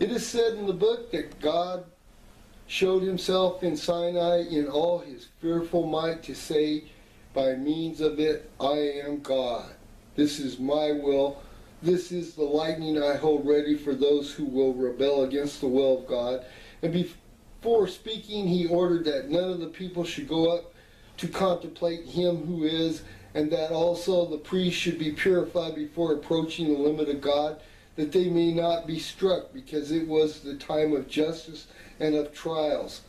It is said in the book that God showed himself in Sinai in all his fearful might to say by means of it, I am God. This is my will. This is the lightning I hold ready for those who will rebel against the will of God. And before speaking, he ordered that none of the people should go up to contemplate him who is, and that also the priests should be purified before approaching the limit of God, that they may not be struck, because it was the time of justice and of trials.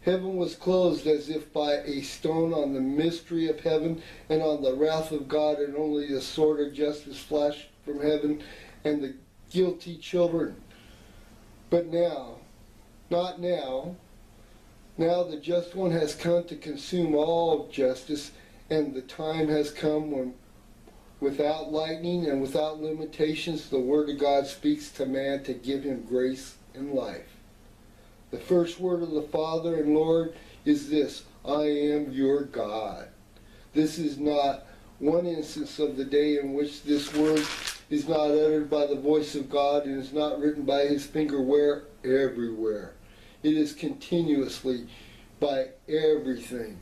Heaven was closed as if by a stone on the mystery of heaven and on the wrath of God, and only the sword of justice flashed from heaven and the guilty children. But now, not now, now the just one has come to consume all justice, and the time has come when without lightning and without limitations the word of God speaks to man to give him grace and life. The first word of the Father and Lord is this: I am your God. This is not one instance of the day in which this word is not uttered by the voice of God and is not written by his finger everywhere. It is continuously by everything.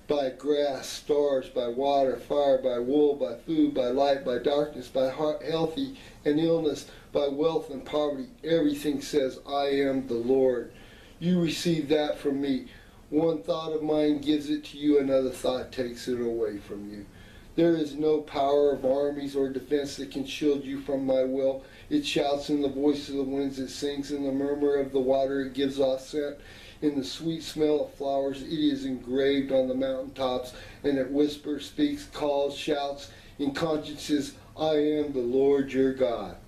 By grass, stars, by water, fire, by wool, by food, by light, by darkness, by healthy and illness, by wealth and poverty. Everything says, I am the Lord. You receive that from me. One thought of mine gives it to you, another thought takes it away from you. There is no power of armies or defense that can shield you from my will. It shouts in the voice of the winds, it sings in the murmur of the water, it gives off scent in the sweet smell of flowers. It is engraved on the mountaintops, and it whispers, speaks, calls, shouts in consciences, I am the Lord your God.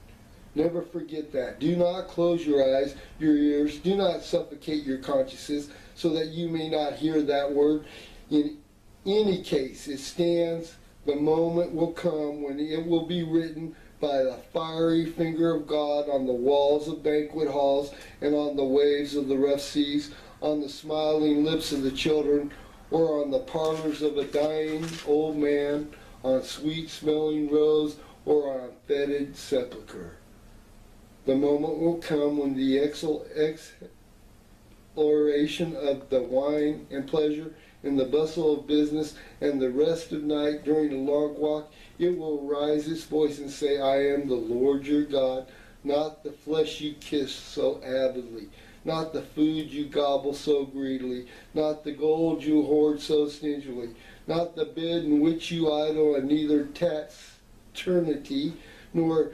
Never forget that. Do not close your eyes, your ears. Do not suffocate your consciences so that you may not hear that word. In any case, it stands. The moment will come when it will be written by the fiery finger of God on the walls of banquet halls and on the waves of the rough seas, on the smiling lips of the children, or on the parlors of a dying old man, on sweet-smelling rose, or on fetid sepulchre. The moment will come when the exhilaration of the wine and pleasure in the bustle of business and the rest of night during a long walk, it will raise its voice and say, I am the Lord your God, not the flesh you kiss so avidly, not the food you gobble so greedily, not the gold you hoard so stingily, not the bed in which you idle, and neither taciturnity nor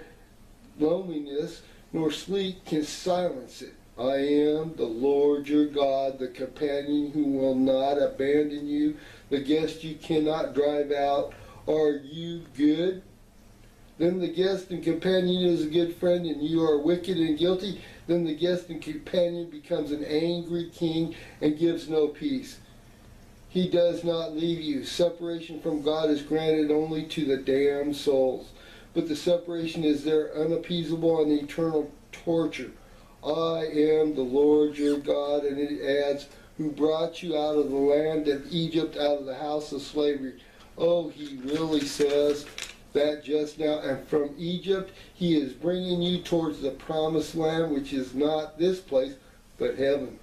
loneliness nor sleep can silence it. I am the Lord your God, the companion who will not abandon you, the guest you cannot drive out. Are you good? Then the guest and companion is a good friend, and you are wicked and guilty. Then the guest and companion becomes an angry king and gives no peace. He does not leave you. Separation from God is granted only to the damned souls. But the separation is their unappeasable and eternal torture. I am the Lord your God, and it adds, who brought you out of the land of Egypt, out of the house of slavery. Oh, he really says that just now. And from Egypt he is bringing you towards the promised land, which is not this place, but heaven.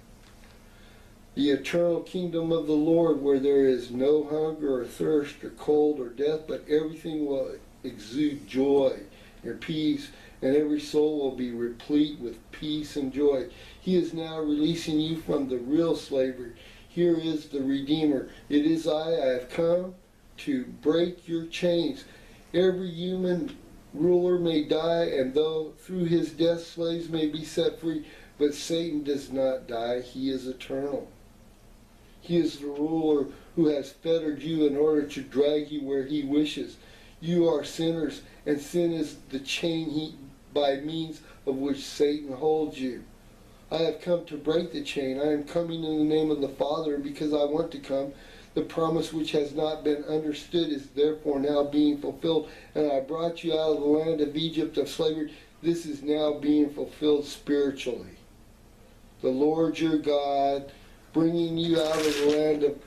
The eternal kingdom of the Lord, where there is no hunger or thirst or cold or death, but everything will exude joy and peace, and every soul will be replete with peace and joy. He is now releasing you from the real slavery. Here is the Redeemer. It is I have come to break your chains. Every human ruler may die, and though through his death slaves may be set free, but Satan does not die. He is eternal. He is the ruler who has fettered you in order to drag you where he wishes. You are sinners, and sin is the chain by means of which Satan holds you. I have come to break the chain. I am coming in the name of the Father, and because I want to come, the promise which has not been understood is therefore now being fulfilled. And I brought you out of the land of Egypt of slavery. This is now being fulfilled spiritually. The Lord your God, bringing you out of the land of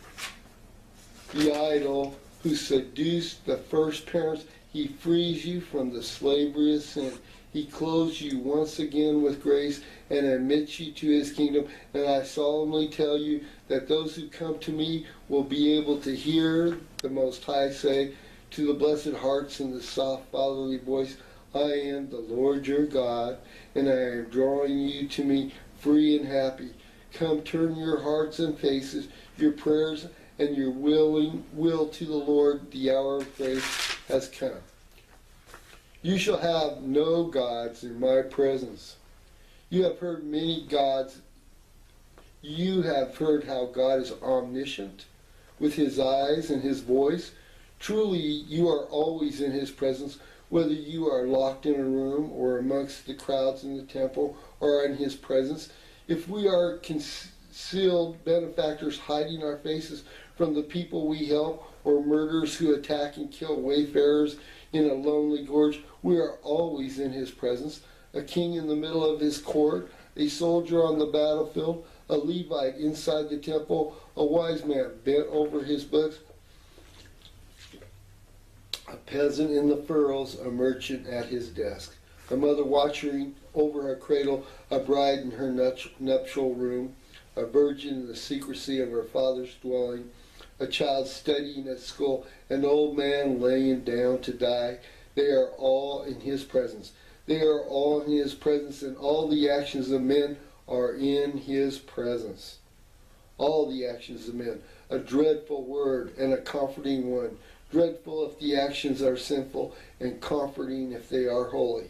the idol, who seduced the first parents, he frees you from the slavery of sin. He clothes you once again with grace and admits you to his kingdom. And I solemnly tell you that those who come to me will be able to hear the Most High say to the blessed hearts in the soft fatherly voice, I am the Lord your God, and I am drawing you to me free and happy. Come, turn your hearts and faces, your prayers and your will to the Lord. The hour of grace has come. You shall have no gods in my presence. You have heard many gods. You have heard how God is omniscient, with his eyes and his voice. Truly, you are always in his presence, whether you are locked in a room or amongst the crowds in the temple or in his presence. If we are concealed benefactors hiding our faces from the people we help, or murderers who attack and kill wayfarers in a lonely gorge, we are always in his presence. A king in the middle of his court, a soldier on the battlefield, a Levite inside the temple, a wise man bent over his books, a peasant in the furrows, a merchant at his desk, a mother watching over her cradle, a bride in her nuptial room, a virgin in the secrecy of her father's dwelling, a child studying at school, an old man laying down to die. They are all in his presence. They are all in his presence, and all the actions of men are in his presence. All the actions of men. A dreadful word and a comforting one. Dreadful if the actions are sinful, and comforting if they are holy.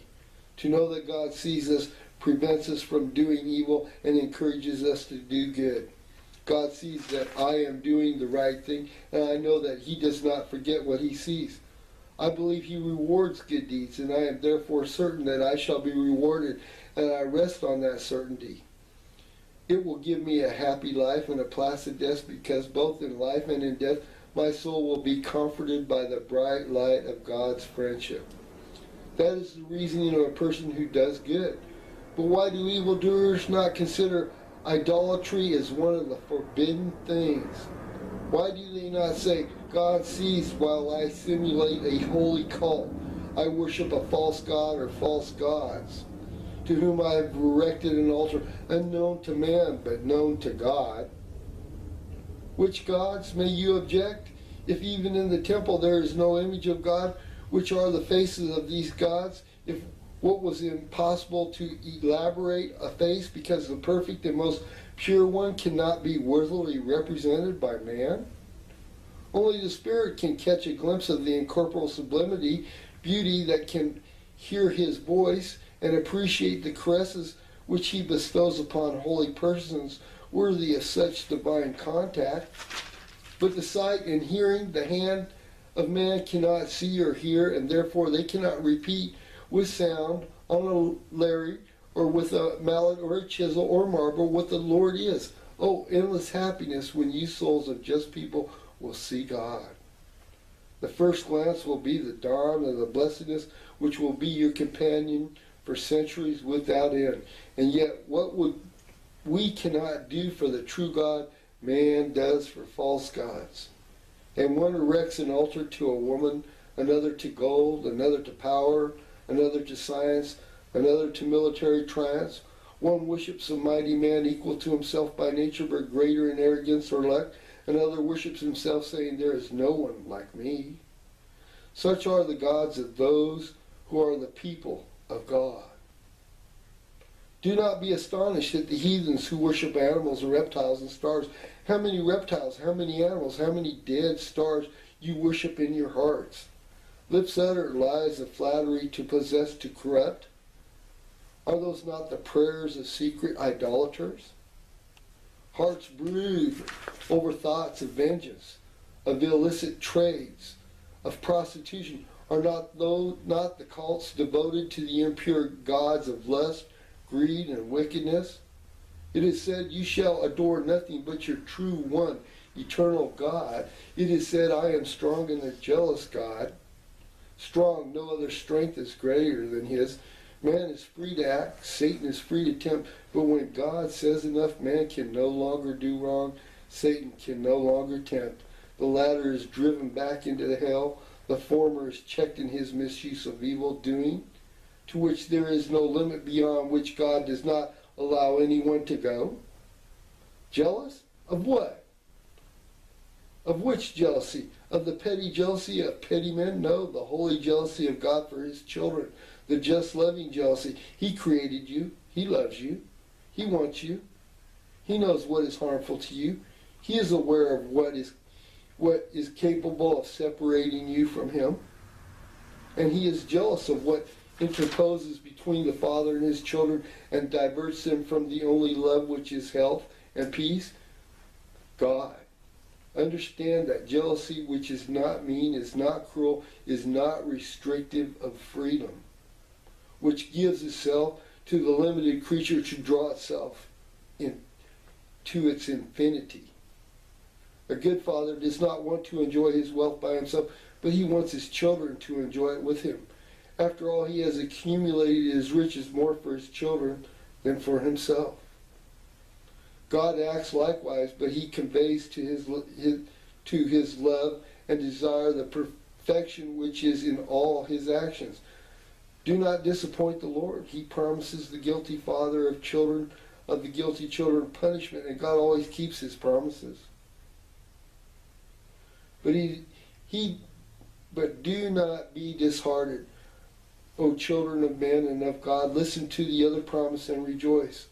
To know that God sees us prevents us from doing evil and encourages us to do good. God sees that I am doing the right thing, and I know that he does not forget what he sees. I believe he rewards good deeds, and I am therefore certain that I shall be rewarded, and I rest on that certainty. It will give me a happy life and a placid death, because both in life and in death my soul will be comforted by the bright light of God's friendship. That is the reasoning of a person who does good. But why do evildoers not consider idolatry as one of the forbidden things? Why do they not say, God sees while I simulate a holy cult? I worship a false god or false gods, to whom I have erected an altar, unknown to man, but known to God. Which gods may you object? If even in the temple there is no image of God, which are the faces of these gods? If what was impossible to elaborate a face, because the perfect and most pure one cannot be worthily represented by man? Only the spirit can catch a glimpse of the incorporeal sublimity, beauty that can hear his voice and appreciate the caresses which he bestows upon holy persons worthy of such divine contact. But the sight and hearing, the hand of man cannot see or hear, and therefore they cannot repeat with sound on a lyre or with a mallet or a chisel or marble what the Lord is. Oh, endless happiness when you souls of just people will see God. The first glance will be the dawn of the blessedness which will be your companion for centuries without end. And yet what we cannot do for the true God, man does for false gods. And one erects an altar to a woman, another to gold, another to power, another to science, another to military triumphs. One worships a mighty man equal to himself by nature, but greater in arrogance or luck. Another worships himself, saying, there is no one like me. Such are the gods of those who are the people of God. Do not be astonished at the heathens who worship animals and reptiles and stars. How many reptiles, how many animals, how many dead stars you worship in your hearts? Lips utter lies of flattery to possess, to corrupt. Are those not the prayers of secret idolaters? Hearts brood over thoughts of vengeance, of illicit trades, of prostitution. Are not the cults devoted to the impure gods of lust, greed, and wickedness? It is said, you shall adore nothing but your true one, eternal God. It is said, I am strong in the jealous God. Strong, no other strength is greater than his. Man is free to act, Satan is free to tempt, but when God says enough, man can no longer do wrong, Satan can no longer tempt. The latter is driven back into the hell, the former is checked in his misuse of evil doing. to which there is no limit beyond which God does not allow anyone to go? Jealous? Of what? Of which jealousy? Of the petty jealousy of petty men? No, the holy jealousy of God for his children. The just loving jealousy. He created you. He loves you. He wants you. He knows what is harmful to you. He is aware of what is capable of separating you from him. And he is jealous of what interposes between the Father and his children and diverts them from the only love which is health and peace, God. Understand that jealousy, which is not mean, is not cruel, is not restrictive of freedom, which gives itself to the limited creature to draw itself to its infinity. A good father does not want to enjoy his wealth by himself, but he wants his children to enjoy it with him. After all, he has accumulated his riches more for his children than for himself. God acts likewise, but he conveys to his love and desire the perfection which is in all his actions. Do not disappoint the Lord. He promises the guilty father of the guilty children punishment, and God always keeps his promises. But do not be disheartened, O children of men and of God. Listen to the other promise and rejoice.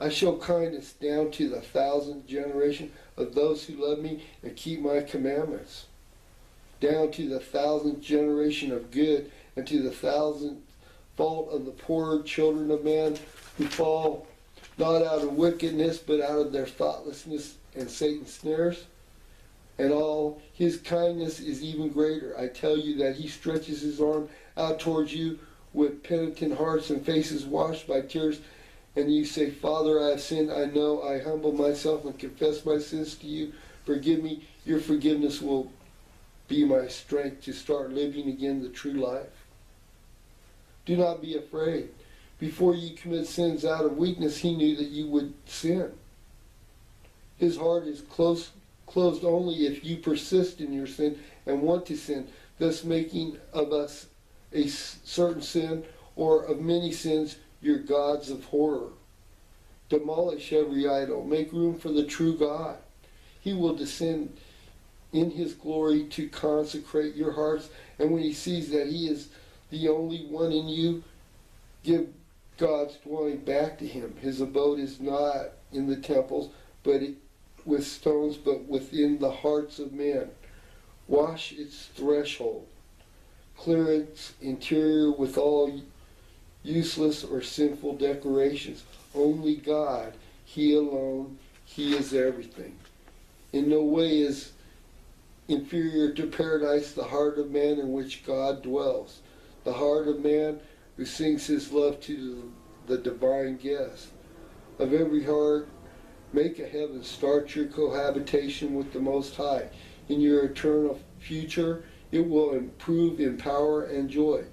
I show kindness down to the 1,000th generation of those who love me and keep my commandments. Down to the 1,000th generation of good, and to the 1,000th fault of the poor children of man who fall not out of wickedness, but out of their thoughtlessness and Satan's snares. And all his kindness is even greater. I tell you that he stretches his arm out towards you with penitent hearts and faces washed by tears. And you say, Father, I have sinned. I know. I humble myself and confess my sins to you. Forgive me. Your forgiveness will be my strength to start living again the true life. Do not be afraid. Before you commit sins out of weakness, he knew that you would sin. His heart is closed only if you persist in your sin and want to sin, thus making of us a certain sin, or of many sins, your gods of horror. Demolish every idol. Make room for the true God. He will descend in his glory to consecrate your hearts, and when he sees that he is the only one in you, give God's dwelling back to him. His abode is not in the temples, with stones, but within the hearts of men. Wash its threshold. Clear its interior with all useless or sinful decorations. Only God, he alone, he is everything. In no way is inferior to paradise the heart of man in which God dwells. The heart of man who sings his love to the divine guest. Of every heart, make a heaven. Start your cohabitation with the Most High. In your eternal future, it will improve in power and joy.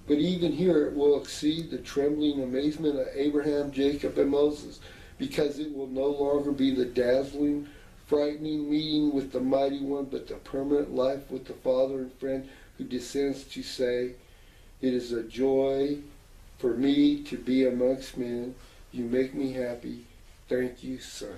But even here it will exceed the trembling amazement of Abraham, Jacob, and Moses, because it will no longer be the dazzling, frightening meeting with the Mighty One, but the permanent life with the Father and friend who descends to say, it is a joy for me to be amongst men. You make me happy. Thank you, Son.